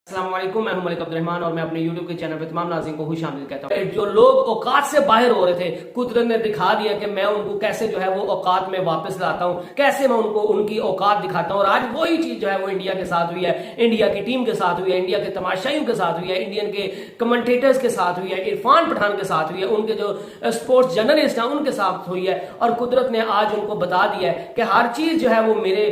अस्सलाम वालेकुम, मैं हूं मलिक अब्दुल रहमान और मैं अपने YouTube के चैनल पे तमाम नाज़रीन को खुश आमदीद कहता हूं। जो लोग औकात से बाहर हो रहे थे, कुदरत ने दिखा दिया कि मैं उनको कैसे जो है वो औकात में वापस लाता हूं, कैसे मैं उनको उनकी औकात दिखाता हूं। और आज वही चीज जो है वो इंडिया के साथ हुई है, इंडिया की टीम के साथ हुई है, इंडिया के तमाशाइयों के साथ हुई है, इंडियन के कमेंटेटर्स के साथ हुई है, इरफान पठान के साथ हुई है, उनके जो स्पोर्ट्स जर्नलिस्ट हैं उनके साथ हुई है। और कुदरत ने आज उनको बता दिया है कि हर चीज जो है वो मेरे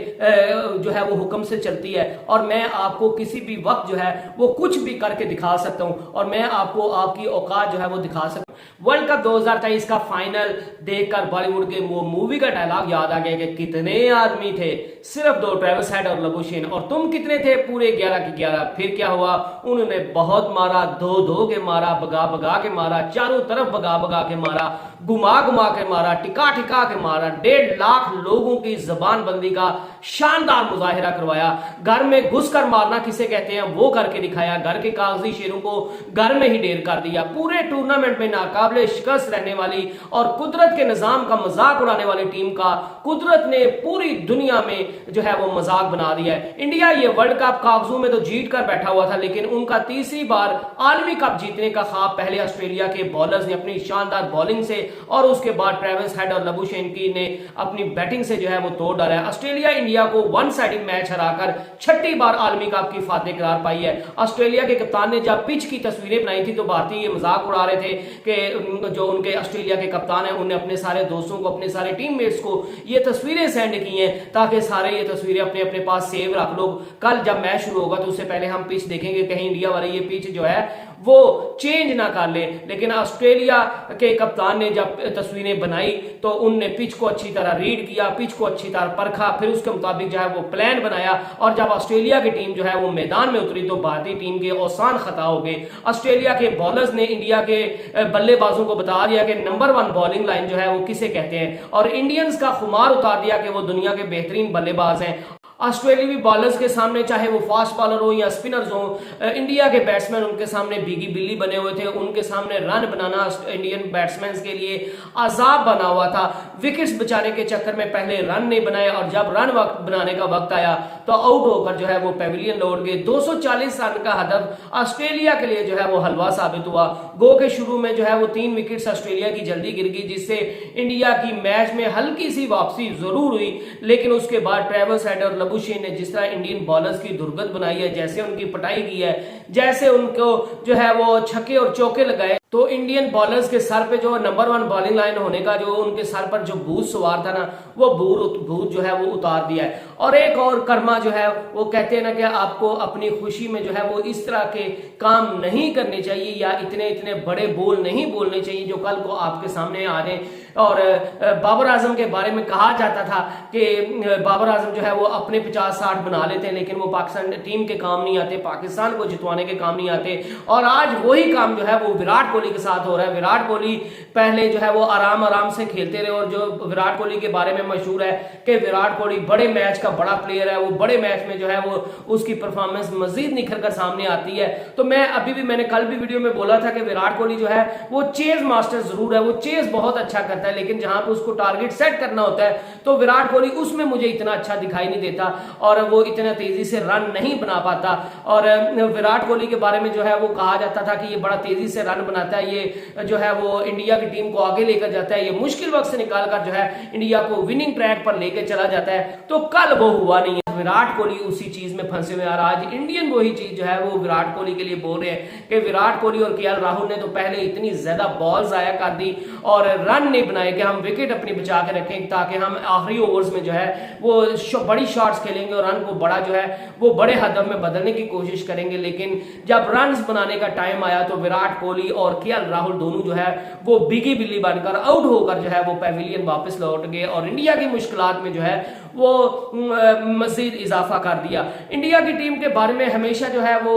जो है वो हुक्म से चलती है और मैं आपको किसी भी वक्त जो है वो कुछ भी करके दिखा सकता हूं और मैं आपको आपकी औकात जो है वो दिखा सकता हूं। वर्ल्ड कप 2023 का फाइनल देखकर बॉलीवुड के वो मूवी का डायलॉग याद आ गया कि कितने आदमी थे, सिर्फ दो, ट्रेविस हेड और लबुशेन, और तुम कितने थे, पूरे 11 के 11। फिर क्या हुआ, उन्होंने बहुत मारा, धो धो के मारा, भगा भगा के मारा, चारों तरफ भगा भगा के मारा, घुमा घुमा के मारा, टिका टिका के मारा, 1.5 लाख लोगों की जबान बंदी का शानदार मुजाहिरा करवाया। घर में घुसकर मारना किसे कहते हैं वो करके दिखाया, घर के कागजी शेरों को घर में ही ढेर कर दिया। पूरे टूर्नामेंट में नाकाबिले शिकस्त रहने वाली और कुदरत के निजाम का मजाक उड़ाने वाली टीम का कुदरत ने पूरी दुनिया में जो है वो मजाक बना दिया है। इंडिया ये वर्ल्ड कप कागजों में तो जीत कर बैठा हुआ था, लेकिन उनका तीसरी बार आलमी कप जीतने का ख्वाब पहले ऑस्ट्रेलिया के बॉलर्स ने अपनी शानदार बॉलिंग से और उसके बाद ट्रेविस हेड और लबुशेन की ने अपनी बैटिंग से जो है वो तोड़ डाला है। ऑस्ट्रेलिया इंडिया को वन साइडेड मैच हराकर छठी बार आलमी कप की फातेह करार पाई है। ऑस्ट्रेलिया के कप्तान ने जब पिच की तस्वीरें बनाई थी तो भारतीय ये मजाक उड़ा रहे थे कि जो उनके ऑस्ट्रेलिया के कप्तान है उन्हें अपने सारे दोस्तों को, अपने सारे टीममेट्स को ये तस्वीरें सेंड की हैं ताकि सारे ये तस्वीरें अपने अपने पास सेव रख लो। कल जब मैच शुरू होगा तो उससे पहले हम पिच देखेंगे, कहीं इंडिया वाले ये पिच जो है वो चेंज ना कर ले। लेकिन ऑस्ट्रेलिया के कप्तान ने जब तस्वीरें बनाई तो उनने पिच को अच्छी तरह रीड किया, पिच को अच्छी तरह परखा, फिर उसके मुताबिक जो है वो प्लान बनाया। और जब ऑस्ट्रेलिया की टीम जो है वो मैदान में उतरी तो भारतीय टीम के औसान खता हो गए। ऑस्ट्रेलिया के बॉलर्स ने इंडिया के बल्लेबाजों को बता दिया कि नंबर 1 बॉलिंग लाइन जो है वो किसे कहते हैं और इंडियंस का खुमार उतार दिया कि वो दुनिया के बेहतरीन बल्लेबाज हैं। ऑस्ट्रेलियावी बॉलर्स के सामने चाहे वो फास्ट बॉलर हो या स्पिनर्स हो, इंडिया के बैट्समैन उनके सामने भीगी बिल्ली बने हुए थे। उनके सामने रन बनाना इंडियन बैट्समैन के लिए अजाब बना हुआ था। विकेट्स बचाने के चक्कर में पहले रन नहीं बनाए और जब रन वक्त बनाने का वक्त आया तो आउट होकर जो है वो पेविलियन लौट गए। 240 रन का हदफ ऑस्ट्रेलिया के लिए जो है वो हलवा साबित हुआ। गो के शुरू में जो है वो 3 विकेट्स ऑस्ट्रेलिया की जल्दी गिर गई, जिससे इंडिया की मैच में हल्की सी वापसी जरूर हुई। लेकिन उसके बाद ट्रेविस हेड और लबुशेन ने जिस तरह इंडियन बॉलर्स की दुर्गत बनाई है, जैसे उनकी पिटाई की है, जैसे उनको जो है वो छक्के और चौके लगाए, तो इंडियन बॉलर्स के सर पे जो नंबर 1 बॉलिंग लाइन होने का जो उनके सर पर जो भूत सवार था ना, वो भूत जो है वो उतार दिया है। और एक और कर्मा जो है वो कहते हैं ना कि आपको अपनी खुशी में जो है वो इस तरह के काम नहीं करने चाहिए या इतने इतने बड़े बोल नहीं बोलने चाहिए जो कल को आपके सामने आ जाए। और बाबर आजम के बारे में कहा जाता था कि बाबर आजम जो है वो अपने 50-60 बना लेते हैं लेकिन वो पाकिस्तान टीम के काम नहीं आते, पाकिस्तान को जितवाने के काम नहीं आते। और आज वही काम जो है वो विराट कोहली के साथ हो रहा है। विराट कोहली पहले जो है वो आराम आराम से खेलते रहे और जो विराट कोहली के बारे में मशहूर है कि विराट कोहली बड़े मैच का बड़ा प्लेयर है, वो बड़े मैच में जो है वो उसकी परफॉर्मेंस मजीद निखर कर सामने आती है। तो मैंने कल भी वीडियो में बोला था कि विराट कोहली जो है वो चेज मास्टर जरूर है, वो चेज बहुत अच्छा करता है, लेकिन जहां पर उसको टारगेट सेट करना होता है तो विराट कोहली उसमें मुझे इतना अच्छा दिखाई नहीं देता और वो इतना तेजी से रन नहीं बना पाता। और विराट कोहली के बारे में जो है वो कहा जाता था कि ये बड़ा तेजी से रन बनाता है, ये जो है वो इंडिया की टीम को आगे लेकर जाता है, ये मुश्किल वक्त से निकालकर जो है इंडिया को विनिंग ट्रैक पर लेकर चला जाता है। तो कल वो हुआ नहीं है। विराट कोहली उसी चीज में फंसे हुए और आज इंडियन वही चीज जो है वो विराट कोहली के लिए बोल रहे हैं कि विराट कोहली और केएल राहुल ने तो पहले इतनी ज्यादा बॉल जाया कर दी और रन नहीं बनाए कि हम विकेट अपनी बचा के रखें ताकि हम आखिरी ओवर्स में जो है वो बड़ी शॉट्स खेलेंगे और रन को बड़ा जो है वो बड़े हदफ में बदलने की कोशिश करेंगे। लेकिन जब रन बनाने का टाइम आया तो विराट कोहली और केएल राहुल दोनों जो है वो बिगी बिल्ली बनकर आउट होकर जो है वो पेविलियन वापस लौट गए और इंडिया की मुश्किलात में जो है वो मजीद इजाफा कर दिया। इंडिया की टीम के बारे में हमेशा जो है वो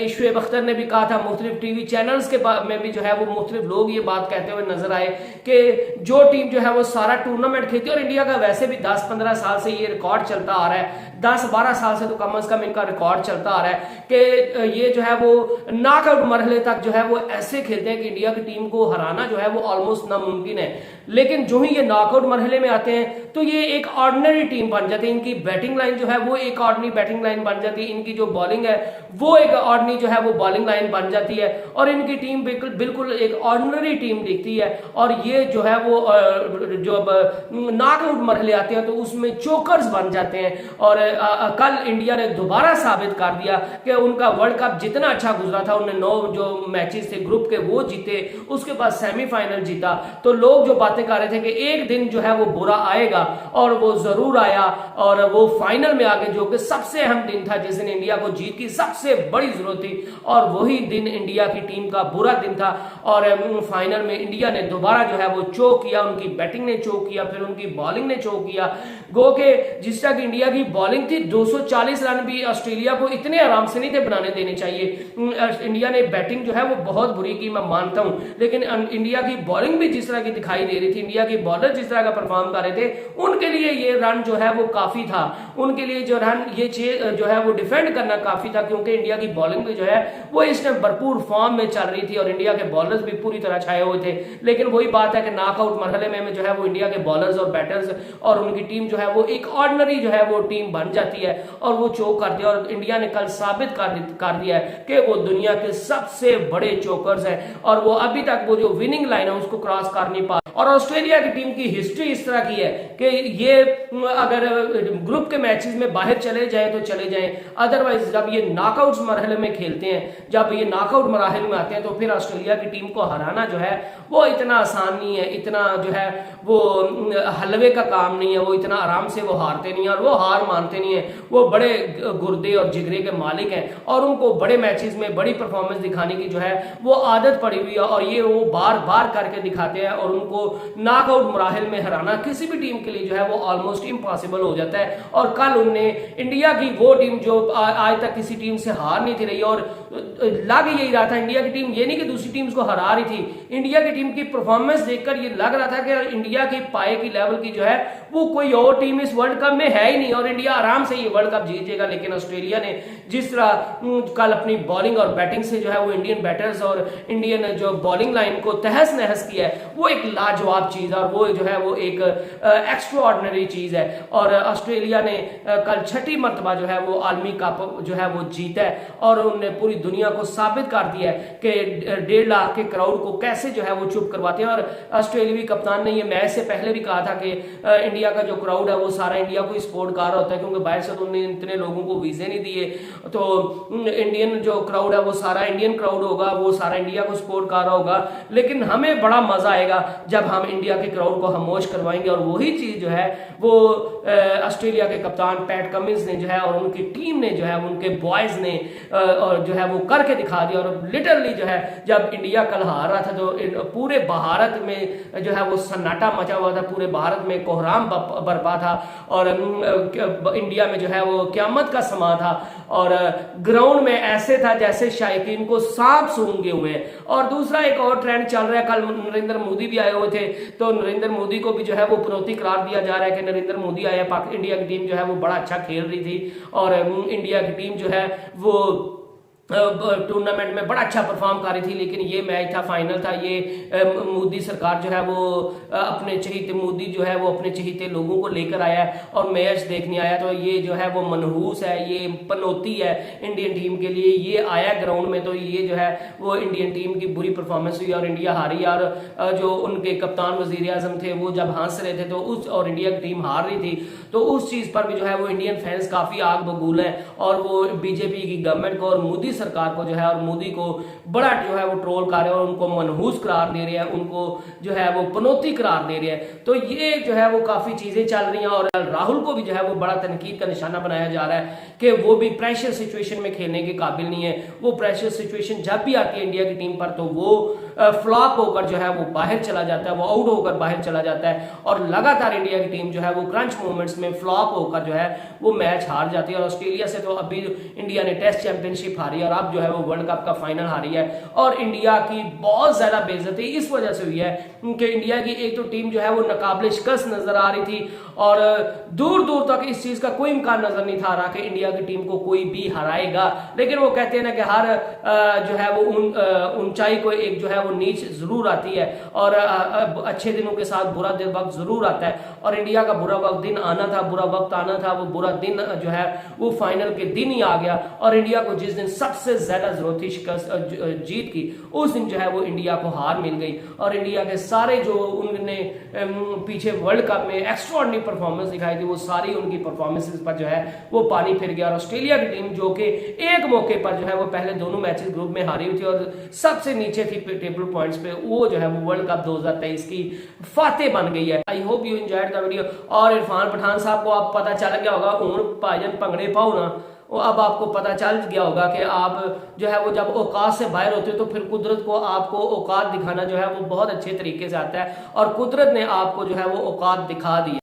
शुएब अख्तर ने भी कहा था, मुख्तलिफ टीवी चैनल्स के में भी जो है वो मुख्तलिफ लोग ये बात कहते हुए नजर आए कि जो टीम जो है वो सारा टूर्नामेंट खेलती है और इंडिया का वैसे भी 10-15 साल से ये रिकॉर्ड चलता आ रहा है, 10-12 साल से तो कम से कम इनका रिकॉर्ड चलता आ रहा है कि ये जो है वो नॉकआउट मरहले तक जो है वो ऐसे खेलते हैं कि इंडिया की टीम को हराना जो है वो ऑलमोस्ट नामुमकिन है। लेकिन जो ही ये नॉकआउट मरहले में आते हैं तो ये एक ऑर्डिनरी टीम बन जाती है। इनकी बैटिंग लाइन जो है वो एक ऑर्डिनरी बैटिंग लाइन बन जाती है, इनकी जो बॉलिंग है वो एक ऑर्डिनरी जो है वो बॉलिंग लाइन बन जाती है और इनकी टीम बिल्कुल एक ऑर्डिनरी टीम दिखती है। और ये जो है वो जो नॉकआउट मरहले आते हैं तो उसमें चोकर्स बन जाते हैं। और कल इंडिया ने दोबारा साबित कर दिया कि उनका वर्ल्ड कप जितना अच्छा गुजरा था, उन्हें 9 जो मैचेस थे ग्रुप के वो जीते, उसके बाद सेमीफाइनल जीता। तो लोग जो बातें कर रहे थे कि एक दिन जो है वो बुरा आएगा और वो जरूर आया और वो फाइनल में आगे जो कि सबसे अहम दिन था, जिस दिन इंडिया को जीत की सबसे बड़ी जरूरत थी और वही दिन इंडिया की टीम का बुरा दिन था। और फाइनल में इंडिया ने दोबारा जो है वो चोक किया, उनकी बैटिंग ने चोक किया, फिर उनकी बॉलिंग ने चोक किया। गो के जिस तरह की इंडिया की बॉलिंग थी, 240 रन भी ऑस्ट्रेलिया को इतने आराम से नहीं थे बनाने देने चाहिए। इंडिया ने बैटिंग जो है वो बहुत बुरी की, मैं मानता हूं, लेकिन इंडिया की बॉलिंग भी जिस तरह की दिखाई दे रही थी, इंडिया की बॉलर जिस तरह का परफॉर्म कर रहे थे, उनके लिए ये रन जो है वो काफी था। उनके लिए जो रन ये जो है वो डिफेंड करना काफी था, क्योंकि इंडिया की बॉलिंग भी जो है वो इस टाइम भरपूर फॉर्म में चल रही थी और इंडिया के बॉलर्स भी पूरी तरह छाए हुए थे। लेकिन वही बात है कि नॉकआउट मरहले में जो है वो इंडिया के बॉलर्स और बैटर्स और उनकी टीम जो है वो एक ऑर्डिनरी जो है वो टीम बन जाती है और वो चोक करती है। और इंडिया ने कल साबित कर दिया है कि वो दुनिया के सबसे बड़े चोकर्स हैं और वो अभी तक वो जो विनिंग लाइन है उसको क्रॉस कर नहीं पा। और ऑस्ट्रेलिया की टीम की हिस्ट्री इस तरह की है कि ये अगर ग्रुप के मैचेस में बाहर चले जाए तो चले जाएं, अदरवाइज जब ये नॉकआउट मरहले में खेलते हैं, जब ये नॉकआउट मराहल में आते हैं तो फिर ऑस्ट्रेलिया की टीम को हराना जो है वो इतना आसान नहीं है, इतना जो है वो हलवे का काम नहीं है, वो इतना आराम से वो हारते नहीं है और वो हार मानते नहीं है। वो बड़े गुर्दे और जिगरे के मालिक हैं और उनको बड़े मैचेस में बड़ी परफॉर्मेंस दिखाने की जो है वो आदत पड़ी हुई है और ये वो बार बार करके दिखाते हैं और उनको नॉकआउट मराहल में हराना किसी भी टीम के लिए जो है वो ऑलमोस्ट इम्पॉसिबल हो जाता है। और कल उनने इंडिया की वो टीम जो आज तक किसी टीम से हार नहीं थी रही और लग यही रहा था, इंडिया की टीम ये नहीं कि दूसरी टीम्स को हरा रही थी, इंडिया की टीम की परफॉर्मेंस देखकर ये लग रहा था कि इंडिया की पाए की लेवल की जो है वो कोई और टीम इस वर्ल्ड कप में है ही नहीं और इंडिया आराम से ये वर्ल्ड कप जीतेगा। लेकिन ऑस्ट्रेलिया ने जिस तरह कल अपनी बॉलिंग और बैटिंग से जो है वो इंडियन बैटर्स और इंडियन जो बॉलिंग लाइन को तहस नहस किया है, वो एक लाजवाब चीज है और वो जो है वो एक एक्स्ट्रा ऑर्डिनरी चीज है। और ऑस्ट्रेलिया ने कल 6ठी मर्तबा जो है वो आलमी कप जो है वो जीता है और उन्होंने पूरी दुनिया को साबित कर दिया है कि 1.5 लाख के क्राउड को कैसे जो है वो चुप करवाते हैं। और ऑस्ट्रेलियावी कप्तान ने ये मैच से पहले भी कहा था कि इंडिया का जो क्राउड है वो सारा इंडिया को सपोर्ट कर रहा होता है, क्योंकि बाहर से तो उन्होंने इतने लोगों को वीजे नहीं दिए, तो इंडियन जो क्राउड है वो सारा इंडियन क्राउड होगा, वो सारा इंडिया को सपोर्ट कर रहा होगा। लेकिन हमें बड़ा मजा आएगा जब हम इंडिया के क्राउड को खामोश करवाएंगे। और वही चीज जो है वो ऑस्ट्रेलिया के कप्तान पैट कमिंस ने जो है और उनकी टीम ने जो है उनके बॉयज ने और जो है वो करके दिखा दिया। और लिटरली जो है जब इंडिया कल हार रहा था तो पूरे भारत में जो है वो सन्नाटा मचा हुआ था, पूरे भारत में कोहराम बरपा था और इंडिया में जो है वो क्यामत का समा था और ग्राउंड में ऐसे था जैसे शायकीन को सांप सूंघे हुए हैं। और दूसरा एक और ट्रेंड चल रहा है, कल नरेंद्र मोदी भी आए हुए थे तो नरेंद्र मोदी को भी जो है वो पनौती करार दिया जा रहा है कि नरेंद्र मोदी आया, इंडिया की टीम जो है वो बड़ा अच्छा खेल रही थी और इंडिया की टीम जो है वो टूर्नामेंट में बड़ा अच्छा परफॉर्म कर रही थी। लेकिन ये मैच था, फाइनल था, ये मोदी सरकार जो है वो अपने चहीते मोदी जो है वो अपने चहीते लोगों को लेकर आया और मैच देखने आया, तो ये जो है वो मनहूस है, ये पनौती है इंडियन टीम के लिए। ये आया ग्राउंड में तो ये जो है वो इंडियन टीम की बुरी परफॉर्मेंस हुई और इंडिया हारी। और जो उनके कप्तान वजीर आजम थे वो जब हंस रहे थे तो उस और इंडिया की टीम हार रही थी तो उस चीज पर भी जो है वो इंडियन फैंस काफी आग बबूल है और वो बीजेपी की गवर्नमेंट को और मोदी सरकार को जो है और मोदी को बड़ा जो है वो ट्रोल कर रहे हैं और उनको मनहूस करार दे रहे हैं, उनको जो है वो पनौती करार दे रहे हैं। तो ये जो है वो काफी चीजें चल रही हैं और राहुल को भी जो है वो बड़ा तनकीद का निशाना बनाया जा रहा है कि वो भी प्रेशर सिचुएशन में खेलने के काबिल नहीं है। वो प्रेशर सिचुएशन जब भी आती है इंडिया की टीम पर तो वो फ्लॉप होकर जो है वो बाहर चला जाता है, वो आउट होकर बाहर चला जाता है और लगातार इंडिया की टीम जो है वो क्रंच मोमेंट्स में फ्लॉप होकर जो है वो मैच हार जाती है। और ऑस्ट्रेलिया से तो अभी इंडिया ने टेस्ट चैंपियनशिप हारी और अब जो है वो वर्ल्ड कप का फाइनल हारी है और इंडिया की बहुत ज्यादा बेइज्जती इस वजह से हुई है कि इंडिया की एक तो टीम जो है वो नाकाबिल शिकस्त नजर आ रही थी और दूर दूर तक इस चीज का कोई इम्कान नजर नहीं था आ रहा कि इंडिया की टीम को कोई भी हराएगा। लेकिन वो कहते हैं ना कि हर जो है वो ऊंचाई को एक जो है वो नीच जरूर आती है और अच्छे दिनों के साथ बुरा दिन वक्त जरूर आता है। और इंडिया का बुरा वक्त दिन आना था, बुरा वक्त आना था, वो बुरा दिन जो है वो फाइनल के दिन ही आ गया। और इंडिया को जिस दिन सबसे ज्यादा जरूरत थी जीत की, उस दिन जो है वो इंडिया को हार मिल गई। और इंडिया के सारे जो उन्होंने पीछे वर्ल्ड कप में एक्स्ट्राऑर्डिनरी परफॉर्मेंस दिखाई थी, वो सारी उनकी परफॉर्मेंसेस पर जो है वो पानी फिर गया। और ऑस्ट्रेलिया की टीम जो कि एक मौके पर जो है वो पहले दोनों मैचेस ग्रुप में हारी हुई थी और सबसे नीचे थी टेबल पॉइंट्स पे, वो जो है वो वर्ल्ड कप 2023 की फातेह बन गई है। I hope you enjoyed the video. और इरफान पठान साहब को आप पता चल गया होगा, हूं भाईजन भंगड़े पाओ ना, वो अब आपको पता चल गया होगा कि आप जो है वो जब औकात से बाहर होते हो तो फिर कुदरत को आपको औकात दिखाना जो है वो बहुत अच्छे तरीके से आता है। और कुदरत ने आपको जो है वो औकात दिखा दी।